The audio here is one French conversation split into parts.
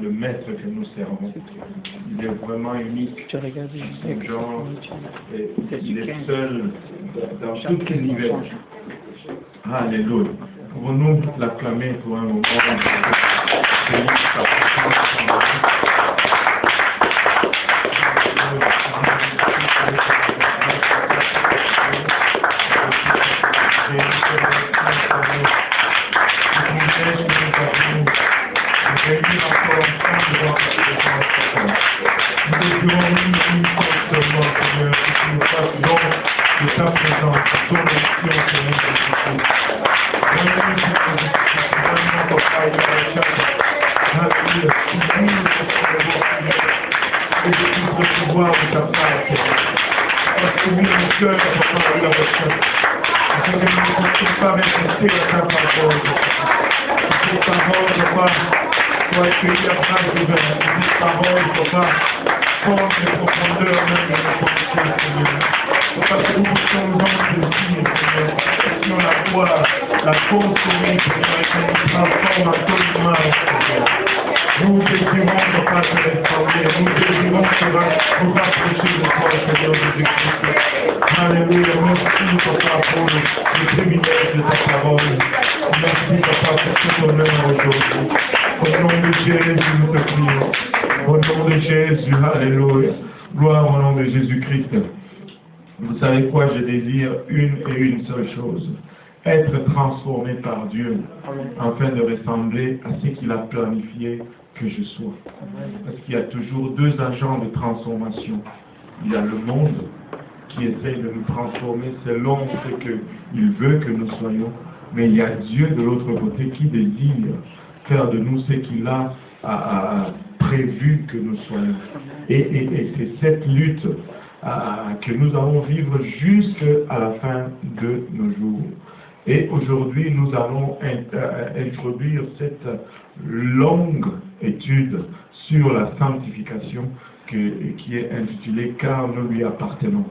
Le maître que nous servons, il est vraiment unique, son genre, et il est seul dans tout l'univers. Alléluia. Pouvons-nous l'acclamer pour un moment? Vous savez quoi, je désire une et une seule chose, être transformé par Dieu, afin de ressembler à ce qu'il a planifié que je sois. Parce qu'il y a toujours deux agents de transformation. Il y a le monde qui essaye de nous transformer selon ce qu'il veut que nous soyons, mais il y a Dieu de l'autre côté qui désire faire de nous ce qu'il a prévu que nous soyons. Et c'est cette lutte que nous allons vivre jusqu'à la fin de nos jours. Et aujourd'hui, nous allons introduire cette longue étude sur la sanctification qui est intitulée « Car nous lui appartenons ».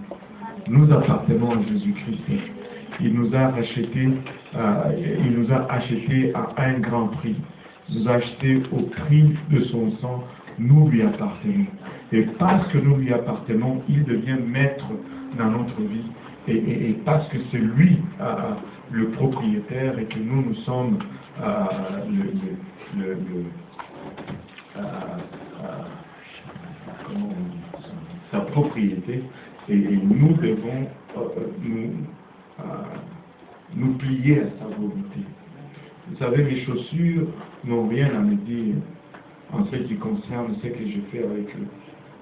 Nous appartenons à Jésus-Christ. Il nous a achetés à un grand prix. Il nous a achetés au prix de son sang. Nous lui appartenons. Et parce que nous lui appartenons, il devient maître dans notre vie. Et parce que c'est lui le propriétaire et que nous sommes sa propriété, et nous devons nous plier à sa volonté. Vous savez, mes chaussures n'ont rien à me dire en ce qui concerne ce que je fais avec eux.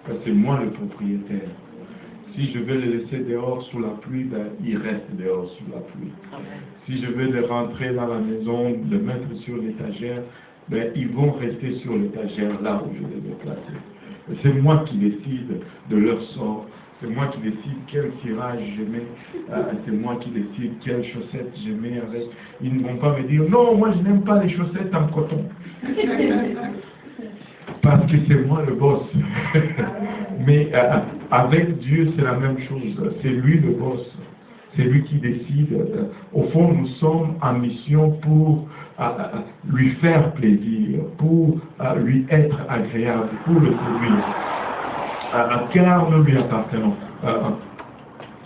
Parce que c'est moi le propriétaire. Si je veux les laisser dehors sous la pluie, ben, ils restent dehors sous la pluie. Si je veux les rentrer dans la maison, les mettre sur l'étagère, ben, ils vont rester sur l'étagère là où je les ai placés. C'est moi qui décide de leur sort. C'est moi qui décide quel tirage je mets. C'est moi qui décide quelles chaussettes je mets avec. Ils ne vont pas me dire, non, moi je n'aime pas les chaussettes en coton. Parce que c'est moi le boss. Mais avec Dieu, c'est la même chose. C'est lui le boss. C'est lui qui décide. Au fond, nous sommes en mission pour lui faire plaisir, pour lui être agréable, pour le séduire. Car nous lui appartenons.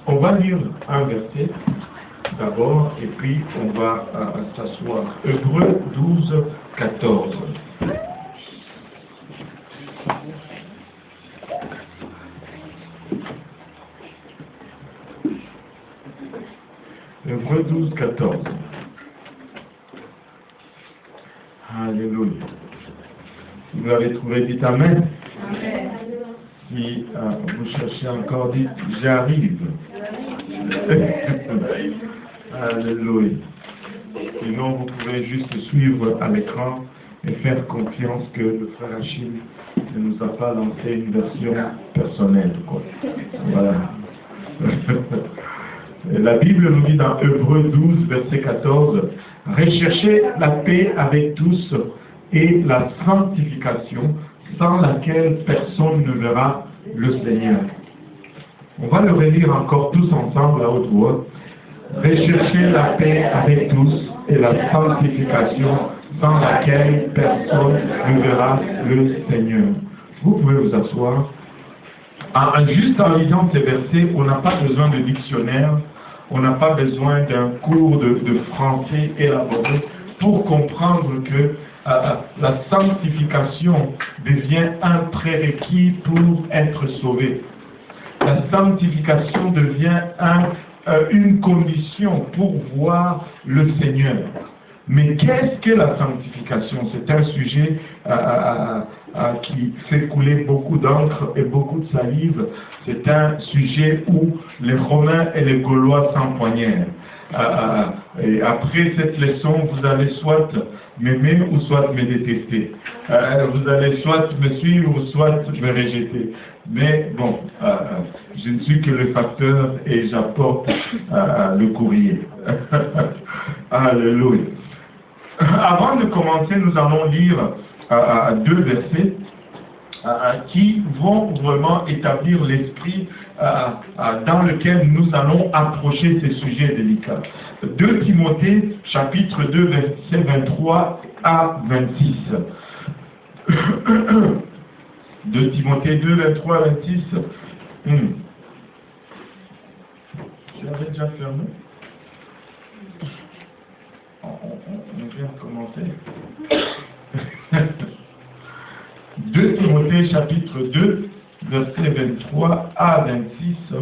On va lire un verset d'abord et puis on va s'asseoir. Hébreux 12, 14. Hébreux 12, 14. Alléluia. Si vous l'avez trouvé, dites Amen. Amen. Si vous cherchez encore, dites j'arrive. Alléluia. Sinon, vous pouvez juste suivre à l'écran et faire confiance que le frère Achille ne nous a pas lancé une version personnelle. Quoi. Voilà. La Bible nous dit dans Hébreux 12, verset 14, « Recherchez la paix avec tous et la sanctification, sans laquelle personne ne verra le Seigneur. » On va le relire encore tous ensemble à haute voix. « Recherchez la paix avec tous et la sanctification, sans laquelle personne ne verra le Seigneur. Vous pouvez vous asseoir. Juste en lisant ces versets, on n'a pas besoin de dictionnaire, on n'a pas besoin d'un cours de français élaboré pour comprendre que la sanctification devient un prérequis pour être sauvé. La sanctification devient une condition pour voir le Seigneur. Mais qu'est-ce que la sanctification? C'est un sujet qui fait couler beaucoup d'encre et beaucoup de salive. C'est un sujet où les Romains et les Gaulois s'empoignèrent. Et après cette leçon, vous allez soit m'aimer ou soit me détester. Vous allez soit me suivre ou soit me rejeter. Mais bon, je ne suis que le facteur et j'apporte le courrier. Alléluia. Avant de commencer, nous allons lire deux versets qui vont vraiment établir l'esprit dans lequel nous allons approcher ces sujets délicats. 2 Timothée, chapitre 2, versets 23 à 26. 2 Timothée 2, 23 à 26. Tu avais déjà fermé? On vient de commencer. 2 Timothée chapitre 2, verset 23 à 26,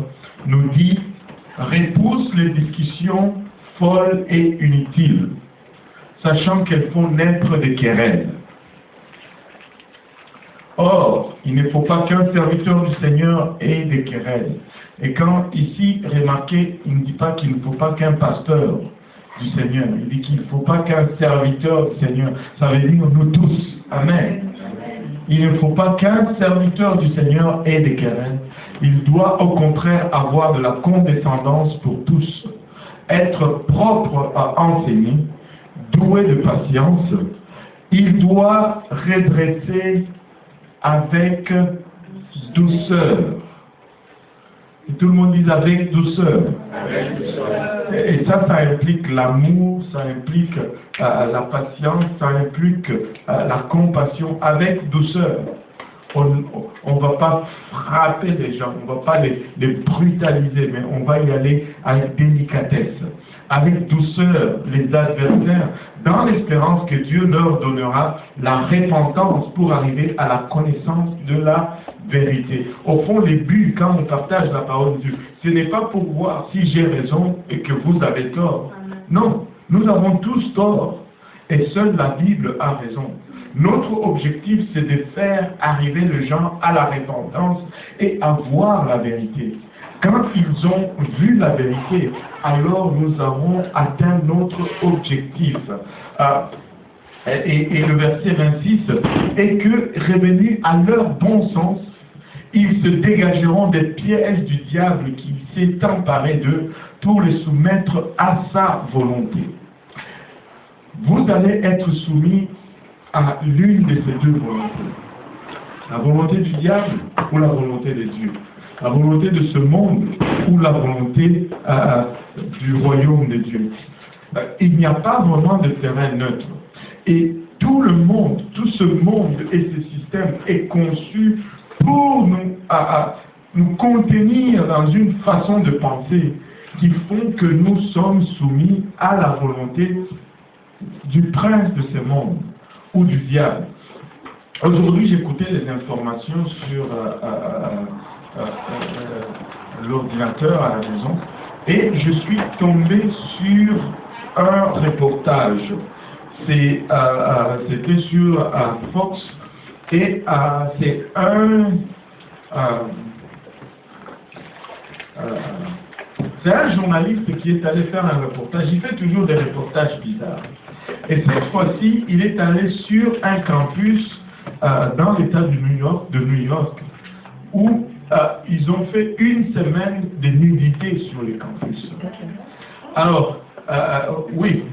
nous dit « Repousse les discussions folles et inutiles, sachant qu'elles font naître des querelles. Or, il ne faut pas qu'un serviteur du Seigneur ait des querelles. » Et quand ici, remarquez, il ne dit pas qu'il ne faut pas qu'un pasteur du Seigneur, il dit qu'il ne faut pas qu'un serviteur du Seigneur, ça veut dire nous tous. Amen. Il ne faut pas qu'un serviteur du Seigneur ait des querelles. Il doit au contraire avoir de la condescendance pour tous, être propre à enseigner, doué de patience. Il doit redresser avec douceur. Et tout le monde dit avec douceur. Et ça implique l'amour, ça implique la patience, ça implique la compassion avec douceur. On ne va pas frapper les gens, on ne va pas les brutaliser, mais on va y aller avec délicatesse, avec douceur, les adversaires, dans l'espérance que Dieu leur donnera la repentance pour arriver à la connaissance de la vérité. Au fond, les buts, quand on partage la parole de Dieu, ce n'est pas pour voir si j'ai raison et que vous avez tort. Non, nous avons tous tort et seule la Bible a raison. Notre objectif, c'est de faire arriver les gens à la repentance et à voir la vérité. Quand ils ont vu la vérité, alors nous avons atteint notre objectif. Et le verset 26 est que, revenus à leur bon sens, ils se dégageront des pièges du diable qui s'est emparé d'eux pour les soumettre à sa volonté. Vous allez être soumis à l'une de ces deux volontés. La volonté du diable ou la volonté de Dieu. La volonté de ce monde ou la volonté du royaume de Dieu. Il n'y a pas vraiment de terrain neutre. Et tout le monde, tout ce monde et ce système est conçu pour nous contenir dans une façon de penser qui font que nous sommes soumis à la volonté du prince de ce monde ou du diable. Aujourd'hui, j'écoutais les informations sur l'ordinateur à la maison et je suis tombé sur un reportage. C'était sur Fox et c'est un journaliste qui est allé faire un reportage. Il fait toujours des reportages bizarres. Et cette fois-ci, il est allé sur un campus dans l'État de New York, où ils ont fait une semaine de nudité sur les campus. Alors, oui,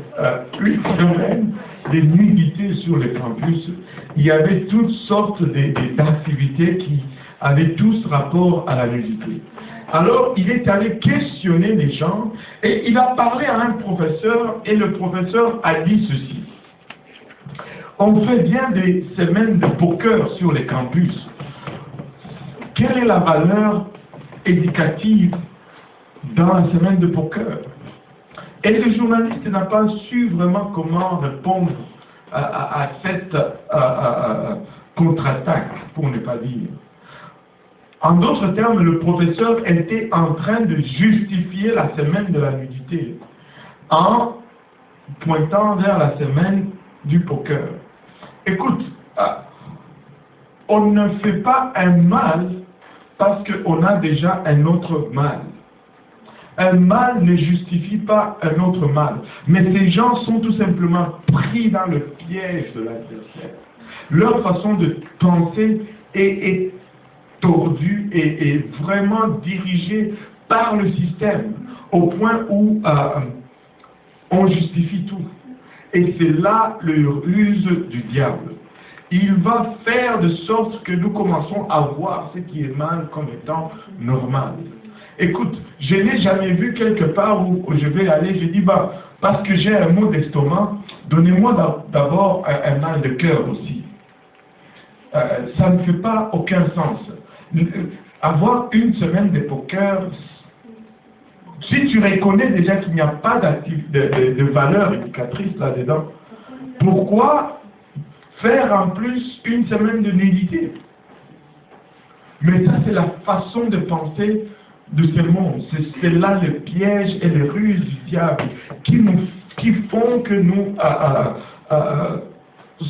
une semaine de nudité sur les campus. Il y avait toutes sortes d'activités qui avaient tous rapport à la nudité. Alors, il est allé questionner les gens et il a parlé à un professeur et le professeur a dit ceci. On fait bien des semaines de poker sur les campus. Quelle est la valeur éducative dans la semaine de poker? Et le journaliste n'a pas su vraiment comment répondre à cette contre-attaque, pour ne pas dire. En d'autres termes, le professeur était en train de justifier la semaine de la nudité en pointant vers la semaine du poker. Écoute, on ne fait pas un mal parce qu'on a déjà un autre mal. Un mal ne justifie pas un autre mal. Mais ces gens sont tout simplement pris dans le piège de l'adversaire. Leur façon de penser est tordue et vraiment dirigée par le système, au point où on justifie tout. Et c'est là le ruse du diable. Il va faire de sorte que nous commençons à voir ce qui est mal comme étant normal. Écoute, je n'ai jamais vu quelque part où je vais aller, je dis, bah, parce que j'ai un mot d'estomac, donnez-moi d'abord un mal de cœur aussi. Ça ne fait pas aucun sens. Avoir une semaine de poker, si tu reconnais déjà qu'il n'y a pas de valeur éducatrice là-dedans, pourquoi faire en plus une semaine de nudité? Mais ça, c'est la façon de penser de ce monde. C'est là le piège et les ruses du diable qui font que nous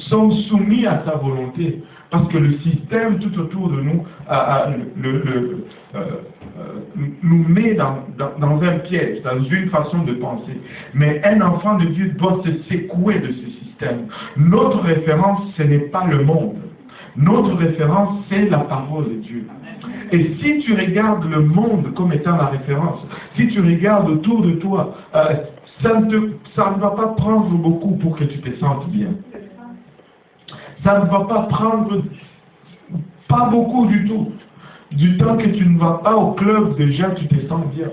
sommes soumis à sa volonté. Parce que le système tout autour de nous nous met dans un piège, dans une façon de penser. Mais un enfant de Dieu doit se secouer de ce système. Notre référence, ce n'est pas le monde. Notre référence, c'est la parole de Dieu. Et si tu regardes le monde comme étant la référence, si tu regardes autour de toi, ça ne va pas prendre beaucoup pour que tu te sentes bien. Ça ne va pas prendre pas beaucoup du tout. Du temps que tu ne vas pas au club, déjà tu te sens bien.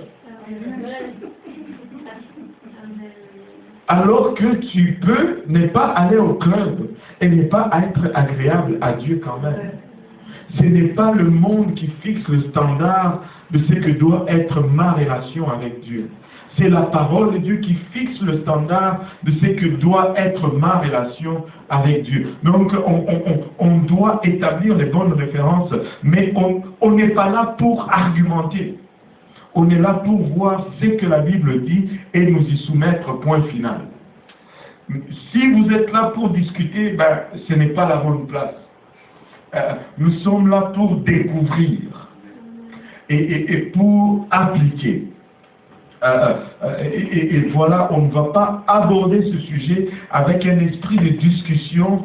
Alors que tu peux ne pas aller au club et ne pas être agréable à Dieu quand même. Ce n'est pas le monde qui fixe le standard de ce que doit être ma relation avec Dieu. C'est la parole de Dieu qui fixe le standard de ce que doit être ma relation avec Dieu. Donc, on doit établir les bonnes références, mais on n'est pas là pour argumenter. On est là pour voir ce que la Bible dit et nous y soumettre, point final. Si vous êtes là pour discuter, ben, ce n'est pas la bonne place. Nous sommes là pour découvrir et pour appliquer. Et voilà, on ne va pas aborder ce sujet avec un esprit de discussion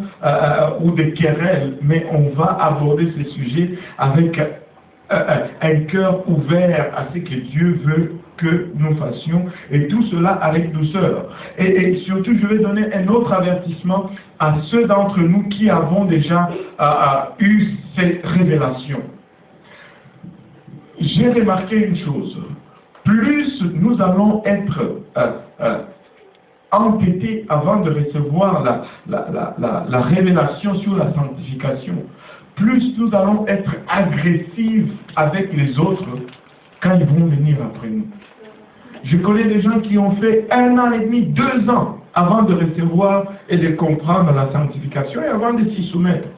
ou de querelle, mais on va aborder ce sujet avec un cœur ouvert à ce que Dieu veut que nous fassions, et tout cela avec douceur. Et surtout, je vais donner un autre avertissement à ceux d'entre nous qui avons déjà eu ces révélations. J'ai remarqué une chose. Plus nous allons être entêtés avant de recevoir la révélation sur la sanctification, plus nous allons être agressifs avec les autres quand ils vont venir après nous. Je connais des gens qui ont fait 1 an et demi, 2 ans avant de recevoir et de comprendre la sanctification et avant de s'y soumettre.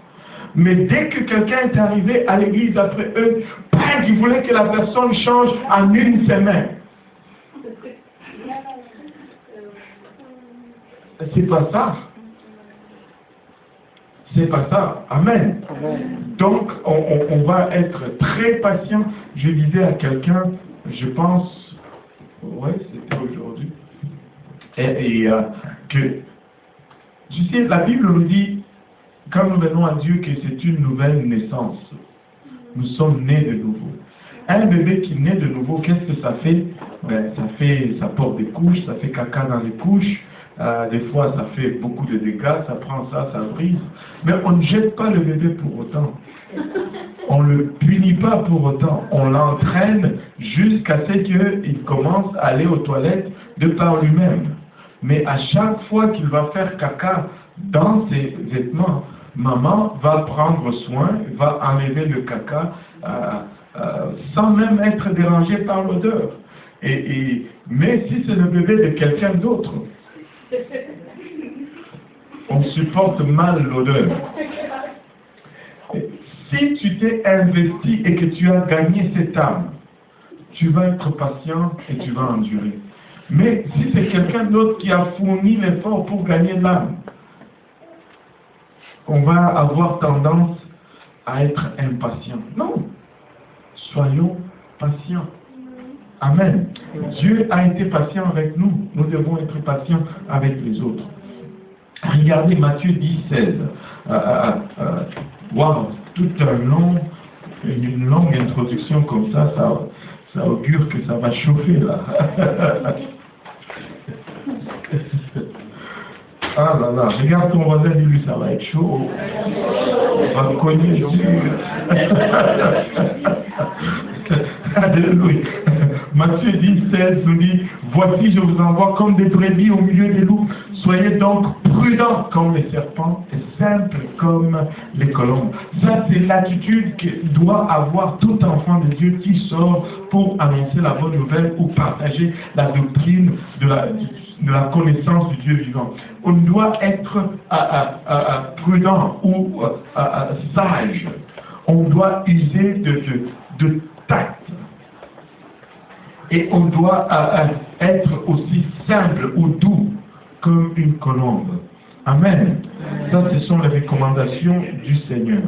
Mais dès que quelqu'un est arrivé à l'église après eux, ils voulaient que la personne change en 1 semaine. C'est pas ça. C'est pas ça. Amen. Donc, on va être très patient. Je disais à quelqu'un, je pense, ouais, c'était aujourd'hui, que, tu sais, la Bible nous dit, quand nous venons à Dieu, que c'est une nouvelle naissance. Nous sommes nés de nouveau. Un bébé qui naît de nouveau, qu'est-ce que ça fait? Ben, ça porte des couches, ça fait caca dans les couches. Des fois, ça fait beaucoup de dégâts, ça prend ça brise. Mais on ne jette pas le bébé pour autant. On ne le punit pas pour autant. On l'entraîne jusqu'à ce qu'il commence à aller aux toilettes de par lui-même. Mais à chaque fois qu'il va faire caca dans ses vêtements. Maman va prendre soin, va enlever le caca sans même être dérangée par l'odeur. Mais si c'est le bébé de quelqu'un d'autre, on supporte mal l'odeur. Si tu t'es investi et que tu as gagné cette âme, tu vas être patient et tu vas endurer. Mais si c'est quelqu'un d'autre qui a fourni l'effort pour gagner l'âme, on va avoir tendance à être impatient. Non, soyons patients. Amen. Dieu a été patient avec nous. Nous devons être patients avec les autres. Regardez Matthieu 10, 16. Wow, une longue introduction comme ça augure que ça va chauffer là. Ah là là, regarde ton voisin, dis-lui, ça va être chaud. On va cogner dur. Alléluia. Matthieu 10, 16 nous dit, voici je vous envoie comme des brebis au milieu des loups. Soyez donc prudents comme les serpents et simples comme les colombes. Ça, c'est l'attitude que doit avoir tout enfant de Dieu qui sort pour annoncer la bonne nouvelle ou partager la doctrine de la connaissance du Dieu vivant. On doit être prudent ou sage. On doit user de tact. Et on doit être aussi simple ou doux comme une colombe. Amen. Ça, ce sont les recommandations du Seigneur.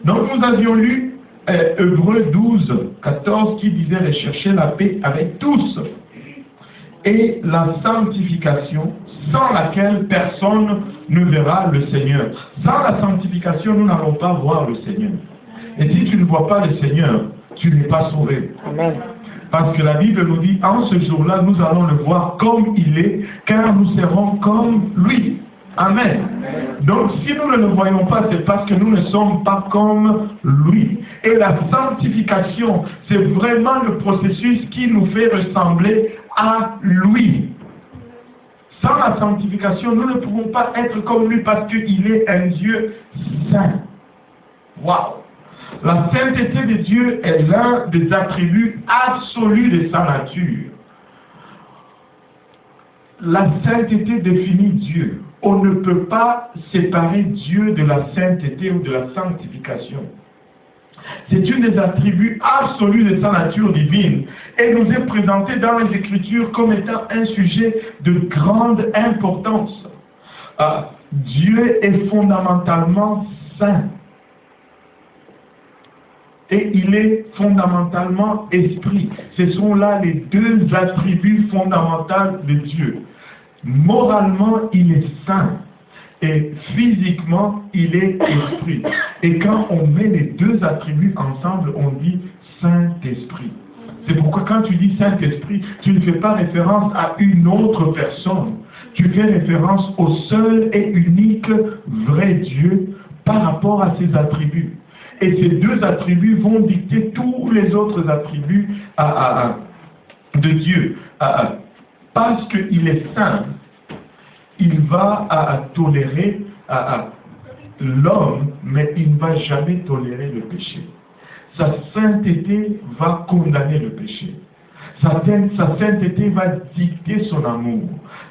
Donc, nous avions lu Hébreux 12, 14 qui disait « Rechercher la paix avec tous » et la sanctification sans laquelle personne ne verra le Seigneur. Sans la sanctification, nous n'allons pas voir le Seigneur. Et si tu ne vois pas le Seigneur, tu n'es pas sauvé. Amen. Parce que la Bible nous dit, en ce jour-là, nous allons le voir comme il est, car nous serons comme lui. Amen. Donc, si nous ne le voyons pas, c'est parce que nous ne sommes pas comme lui. Et la sanctification, c'est vraiment le processus qui nous fait ressembler à lui. Sans la sanctification, nous ne pouvons pas être comme lui parce qu'il est un Dieu saint. Waouh! La sainteté de Dieu est l'un des attributs absolus de sa nature. La sainteté définit Dieu. On ne peut pas séparer Dieu de la sainteté ou de la sanctification. C'est une des attributs absolus de sa nature divine et nous est présenté dans les Écritures comme étant un sujet de grande importance. Dieu est fondamentalement saint. Et il est fondamentalement esprit. Ce sont là les deux attributs fondamentaux de Dieu. Moralement, il est saint. Et physiquement, il est esprit. Et quand on met les deux attributs ensemble, on dit Saint-Esprit. C'est pourquoi quand tu dis Saint-Esprit, tu ne fais pas référence à une autre personne. Tu fais référence au seul et unique vrai Dieu par rapport à ses attributs. Et ces deux attributs vont dicter tous les autres attributs de Dieu. Parce qu'il est saint, il va tolérer l'homme, mais il ne va jamais tolérer le péché. Sa sainteté va condamner le péché. Sa sainteté va dicter son amour.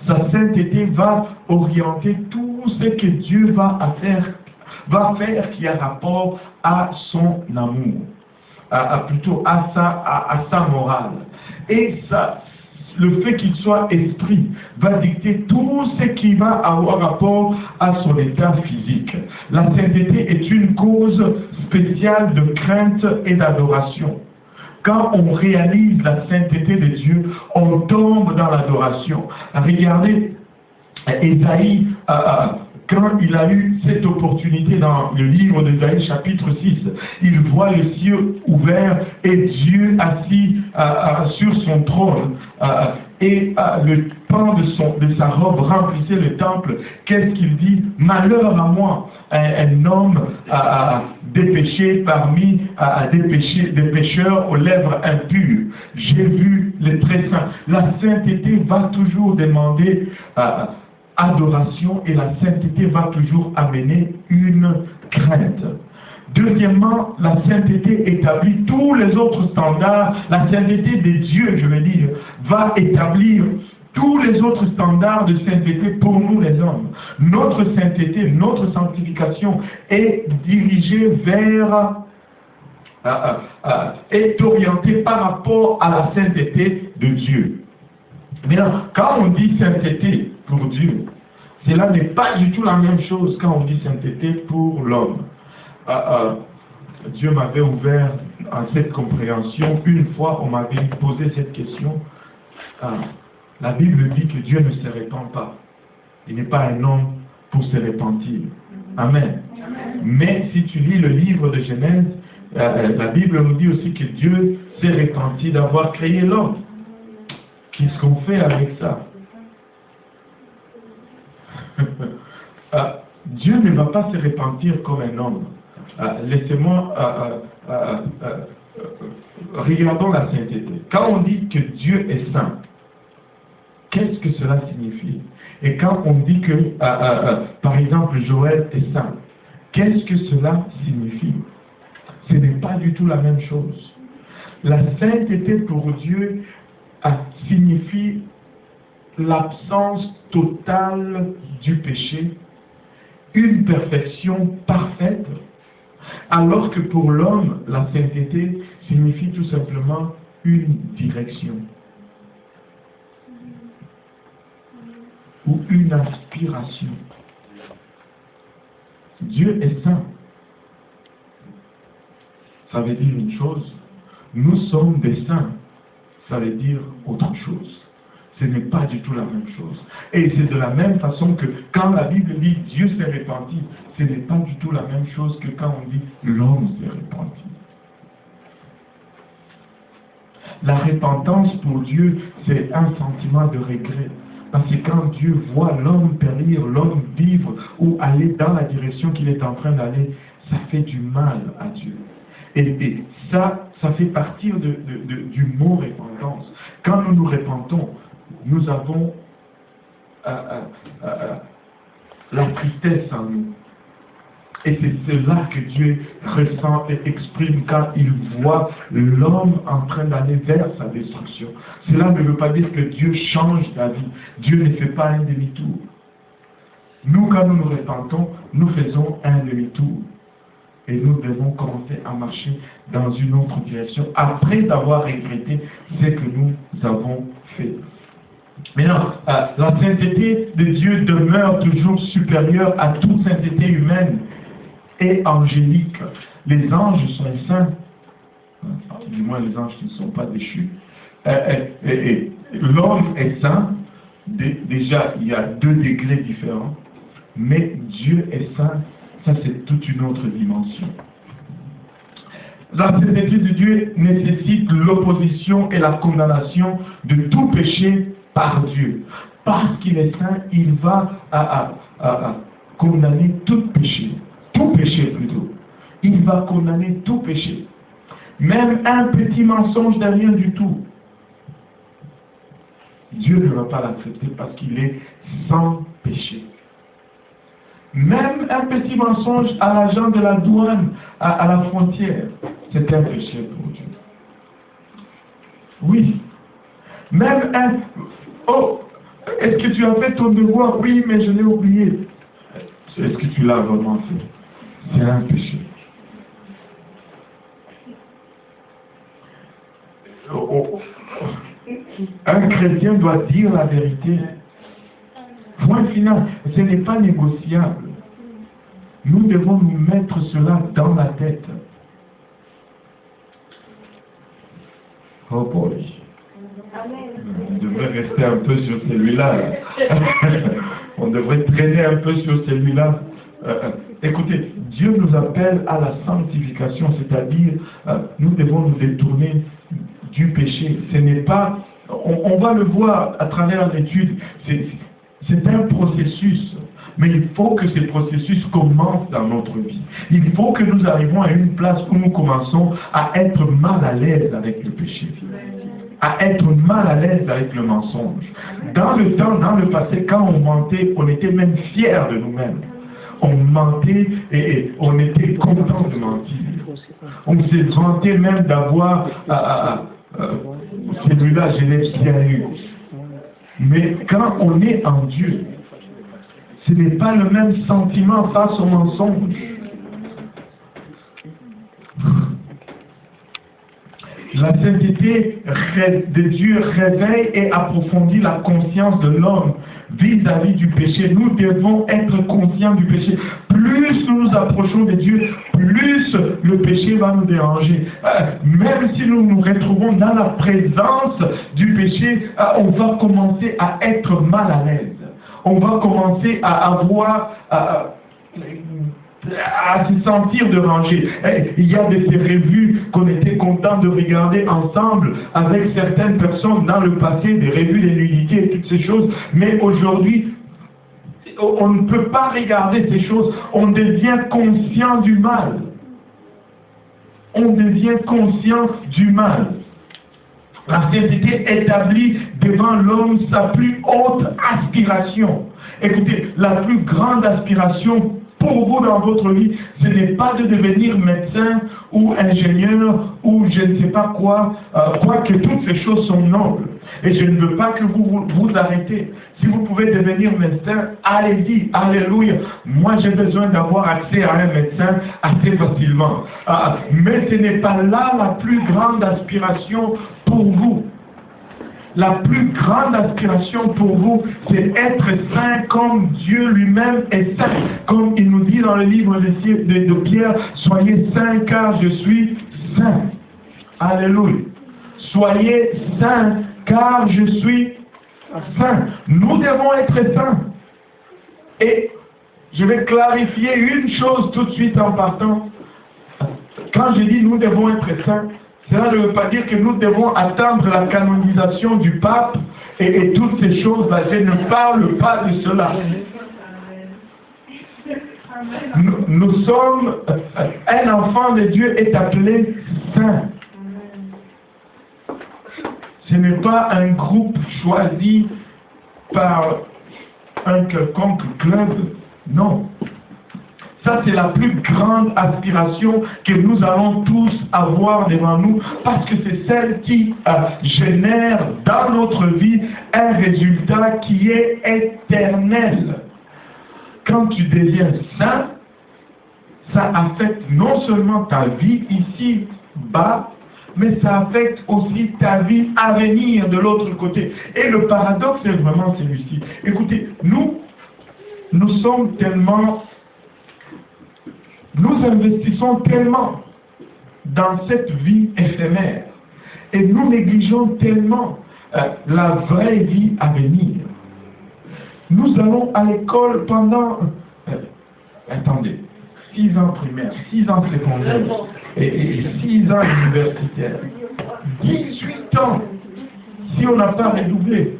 Sa sainteté va orienter tout ce que Dieu va faire qui a rapport à son amour, plutôt à sa morale. Et le fait qu'il soit esprit va dicter tout ce qui va avoir rapport à son état physique. La sainteté est une cause spéciale de crainte et d'adoration. Quand on réalise la sainteté de Dieu, on tombe dans l'adoration. Regardez Ésaïe, quand il a eu cette opportunité dans le livre d'Ésaïe chapitre 6, il voit les cieux ouverts et Dieu assis sur son trône et le pan de sa robe remplissait le temple. Qu'est-ce qu'il dit? Malheur à moi, un homme dépêché parmi des pécheurs aux lèvres impures. J'ai vu les très saints. La sainteté va toujours demander adoration et la sainteté va toujours amener une crainte. Deuxièmement, la sainteté établit tous les autres standards. La sainteté de Dieu, je veux dire, va établir tous les autres standards de sainteté pour nous les hommes. Notre sainteté, notre sanctification est dirigée vers, est orientée par rapport à la sainteté de Dieu. Maintenant, quand on dit sainteté pour Dieu, cela n'est pas du tout la même chose quand on dit sainteté pour l'homme. Dieu m'avait ouvert à cette compréhension. Une fois, on m'avait posé cette question. La Bible dit que Dieu ne se répand pas. Il n'est pas un homme pour se repentir. Amen. Mais si tu lis le livre de Genèse, la Bible nous dit aussi que Dieu s'est repenti d'avoir créé l'homme. Qu'est-ce qu'on fait avec ça? Dieu ne va pas se repentir comme un homme. Laissez-moi, regardons la sainteté. Quand on dit que Dieu est saint, qu'est-ce que cela signifie? Et quand on dit que, par exemple, Joël est saint, qu'est-ce que cela signifie? Ce n'est pas du tout la même chose. La sainteté pour Dieu signifie l'absence totale du péché, une perfection parfaite, alors que pour l'homme, la sainteté signifie tout simplement une direction ou une aspiration. Dieu est saint. Ça veut dire une chose. Nous sommes des saints. Ça veut dire autre chose. Ce n'est pas du tout la même chose. Et c'est de la même façon que quand la Bible dit Dieu s'est repenti, ce n'est pas du tout la même chose que quand on dit l'homme s'est repenti. La repentance pour Dieu, c'est un sentiment de regret. Parce que quand Dieu voit l'homme périr, l'homme vivre ou aller dans la direction qu'il est en train d'aller, ça fait du mal à Dieu. Et ça fait partir du mot repentance. Quand nous nous repentons, nous avons la tristesse en nous. Et c'est cela que Dieu ressent et exprime quand il voit l'homme en train d'aller vers sa destruction. Cela ne veut pas dire que Dieu change d'avis. Dieu ne fait pas un demi-tour. Nous, quand nous nous repentons, nous faisons un demi-tour. Et nous devons commencer à marcher dans une autre direction après avoir regretté ce que nous avons fait. Maintenant, la sainteté de Dieu demeure toujours supérieure à toute sainteté humaine et angélique. Les anges sont saints, du moins les anges qui ne sont pas déchus. L'homme est saint. Déjà, il y a 2 degrés différents, mais Dieu est saint. Ça, c'est toute une autre dimension. La sainteté de Dieu nécessite l'opposition et la condamnation de tout péché par Dieu. Parce qu'il est saint, il va condamner tout péché. Tout péché plutôt. Il va condamner tout péché. Même un petit mensonge de rien du tout. Dieu ne va pas l'accepter parce qu'il est sans péché. Même un petit mensonge à l'agent de la douane, à la frontière, c'est un péché pour Dieu. Oui. Même un... Oh, est-ce que tu as fait ton devoir? Oui, mais je l'ai oublié. Est-ce que tu l'as vraiment fait? C'est un péché. Un chrétien doit dire la vérité. Point final, ce n'est pas négociable. Nous devons nous mettre cela dans la tête. Oh boy. On devrait rester un peu sur celui-là. On devrait traîner un peu sur celui-là. Écoutez, Dieu nous appelle à la sanctification, c'est-à-dire nous devons nous détourner du péché. Ce n'est pas... On va le voir à travers l'étude. C'est un processus, mais il faut que ce processus commence dans notre vie. Il faut que nous arrivions à une place où nous commençons à être mal à l'aise avec le péché. à être mal à l'aise avec le mensonge. Dans le temps, dans le passé, quand on mentait, on était même fiers de nous-mêmes. On mentait et on était content de mentir. On s'est vanté même d'avoir celui-là, je l'ai bien eu. Mais quand on est en Dieu, ce n'est pas le même sentiment face au mensonge. La sainteté de Dieu réveille et approfondit la conscience de l'homme vis-à-vis du péché. Nous devons être conscients du péché. Plus nous nous approchons de Dieu, plus le péché va nous déranger. Même si nous nous retrouvons dans la présence du péché, on va commencer à être mal à l'aise. On va commencer à avoir... à se sentir dérangé. Il y a de ces revues qu'on était content de regarder ensemble avec certaines personnes dans le passé, des revues de nudité et toutes ces choses, mais aujourd'hui, on ne peut pas regarder ces choses, on devient conscient du mal. On devient conscient du mal. La sainteté établit devant l'homme sa plus haute aspiration. Écoutez, la plus grande aspiration pour vous dans votre vie, ce n'est pas de devenir médecin ou ingénieur ou je ne sais pas quoi, quoique toutes ces choses sont nobles. Et je ne veux pas que vous arrêtez. Si vous pouvez devenir médecin, allez-y, alléluia. Moi, j'ai besoin d'avoir accès à un médecin assez facilement. Mais ce n'est pas là la plus grande aspiration pour vous. La plus grande aspiration pour vous, c'est être saint comme Dieu lui-même est saint. Comme il nous dit dans le livre de Pierre, soyez saints car je suis saint. Alléluia. Soyez saints car je suis saint. Nous devons être saints. Et je vais clarifier une chose tout de suite en partant. Quand je dis nous devons être saints, cela ne veut pas dire que nous devons attendre la canonisation du pape et toutes ces choses-là. Je ne parle pas de cela. Nous sommes, un enfant de Dieu est appelé saint. Ce n'est pas un groupe choisi par un quelconque club, non. Ça, c'est la plus grande aspiration que nous allons tous avoir devant nous, parce que c'est celle qui génère dans notre vie un résultat qui est éternel. Quand tu deviens saint, ça affecte non seulement ta vie ici-bas, mais ça affecte aussi ta vie à venir de l'autre côté. Et le paradoxe est vraiment celui-ci. Écoutez, nous sommes tellement... Nous investissons tellement dans cette vie éphémère et nous négligeons tellement la vraie vie à venir. Nous allons à l'école pendant, 6 ans primaires, 6 ans secondaires et 6 ans universitaires. 18 ans, si on n'a pas redoublé.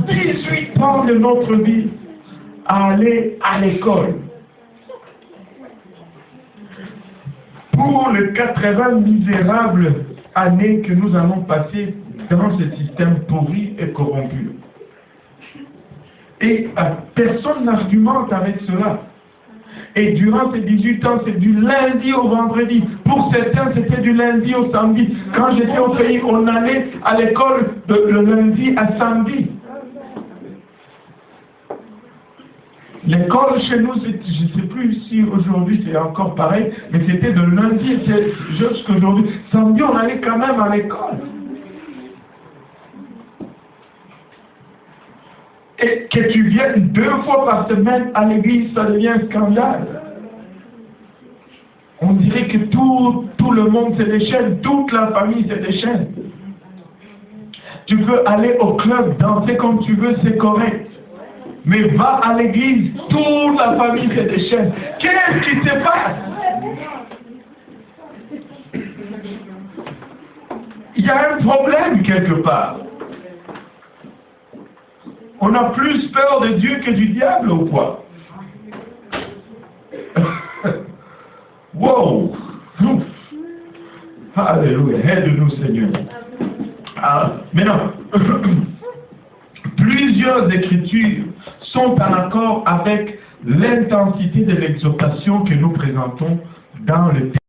18 ans de notre vie à aller à l'école. Pour les 80 misérables années que nous allons passer dans ce système pourri et corrompu. Et personne n'argumente avec cela. Et durant ces 18 ans, c'est du lundi au vendredi. Pour certains, c'était du lundi au samedi. Quand j'étais au pays, on allait à l'école le lundi à samedi. L'école chez nous, je ne sais plus si aujourd'hui c'est encore pareil, mais c'était de lundi jusqu'aujourd'hui. Samedi, on allait quand même à l'école. Et que tu viennes 2 fois par semaine à l'église, ça devient un scandale. On dirait que tout le monde se déchaîne, toute la famille se déchaîne. Tu peux aller au club, danser comme tu veux, c'est correct. Mais va à l'église, toute la famille se déchaîne. Qu'est-ce qui se passe? Il y a un problème quelque part. On a plus peur de Dieu que du diable ou quoi? Wow! Alléluia. Aide-nous, Seigneur. Maintenant, plusieurs écritures sont en accord avec l'intensité de l'exhortation que nous présentons dans le texte.